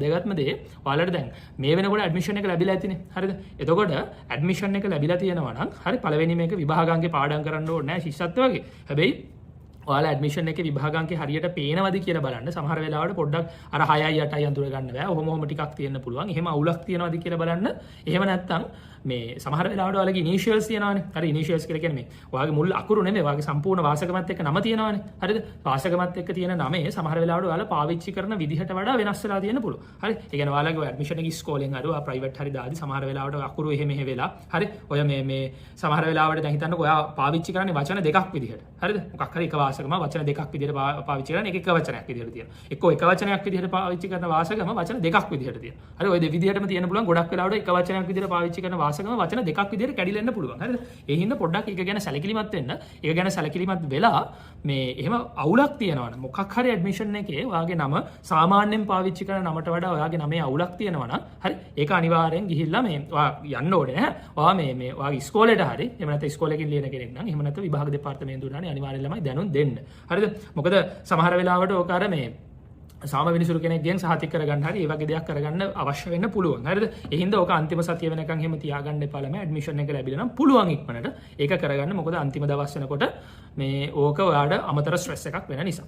දෙගත්ම දේ ඔයාලට දැන් මේ වෙනකොට ඇඩ්මිෂන් එක ලැබිලා ඇතිනේ. හරිද? එතකොට ඇඩ්මිෂන් එක ලැබිලා තියෙනවා නම් හරි පළවෙනි මේක විභාගාංගේ පාඩම් කරන්න ඕනේ නැහැ ශිෂ්‍යත්ව වගේ. හැබැයි ඔයාලා ඇඩ්මිෂන් එකේ විභාගාංගේ හරියට පේනවද කියලා බලන්න. සමහර වෙලාවට පොඩ්ඩක් අර 6යි 8යි අඳුර ගන්න බෑ. ඔහොම ටිකක් තියෙන්න පුළුවන්. එහෙම අවුලක් තියෙනවද කියලා බලන්න. එහෙම නැත්නම් මේ සමහර වෙලාවට ඔයාලගේ ඉනිෂියල්ස් තියෙනවානේ. හරි ඉනිෂියල්ස් කියලා කියන්නේ මේ ඔයාගේ මුල් අකුරු නෙමෙයි. ඔයාගේ සම්පූර්ණ වාසකමත් එක්ක නම තියෙනවානේ. හරිද? වාසකමත් එක්ක තියෙන නමේ සමහර වෙලාවට ඔයාලා පාවිච්චි කරන විදිහට වඩා වෙනස් වෙලා තියෙන්න පුළුවන්. හරි? ඒ කියන්නේ ඔයාලගේ ඇඩ්මිෂන් එකේ ඉස්කෝලෙන් හරි ඔයා ප්‍රයිවට් හරි දාදි සමහර වෙලාවට අකුරු එහෙම වෙලා. හරි? ඔය මේ සමහර වෙලාවට දැන් හිතන්නකෝ ඔයා පාවිච්චි කරන්නේ වචන දෙකක් විදිහට. හරිද? මොකක් හරි එක වාසකම වචන දෙකක් විදිහට පාවිච්චි කරන්නේ එක වචනයක් විදිහට තියෙනවා. එක්කෝ එක වචනයක් විදිහට පාවිච්චි කරන වාසකම වචන දෙකක් විදිහට තියෙනවා. හරි? ඔය විදිහටම තියෙන්න පුළුවන්. ගොඩක් වෙලාවට එක වචනයක් විදිහට පාවිච්චි කරන වාසකම වචන දෙකක් විදිහට කැඩිලා පුළුවන්. හරිද? ඒ හින්දා පොඩ්ඩක් ඒක ගැන සැලකිලිමත් වෙන්න. ඒක ගැන සැලකිලිමත් වෙලා මේ එහෙම අවුලක් තියෙනවා නම් මොකක් හරි ඇඩ්මිෂන් එකේ ඔයාගේ නම සාමාන්‍යයෙන් පාවිච්චි කරන නමට වඩා ඔයාගේ නමේ අවුලක් තියෙනවා නම් හරි ඒක අනිවාර්යෙන් ගිහිල්ලා මේ ඔයා යන්න ඕනේ නැහැ. ඔයා මේ ඔයාගේ ඉස්කෝලේට හරි එහෙම නැත්නම් ඉස්කෝලේකින් ලියන කෙනෙක් නම් එහෙම නැත්නම් විභාග දෙපාර්තමේන්තුවට හරි අනිවාර්යෙන් ළමයි දැනුම් දෙන්න. හරිද? මොකද සමහර වෙලාවට ඔක අර මේ සාම විනිසුරු කෙනෙක්ගෙන් සහතික කරගන්න හරි ඒ වගේ දෙයක් කරගන්න අවශ්‍ය වෙන්න පුළුවන්. හරිද? ඒ හින්දා ඔක අන්තිම සතිය වෙනකන් එහෙම තියාගන්න එපා ළමයි. ඇඩ්මිෂන් එක ලැබිලා නම් පුළුවන් ඉක්මනට ඒක කරගන්න. මොකද අන්තිම දවස් වෙනකොට මේ ඕක ඔයාට අමතර ස්ට්‍රෙස් එකක් වෙන නිසා.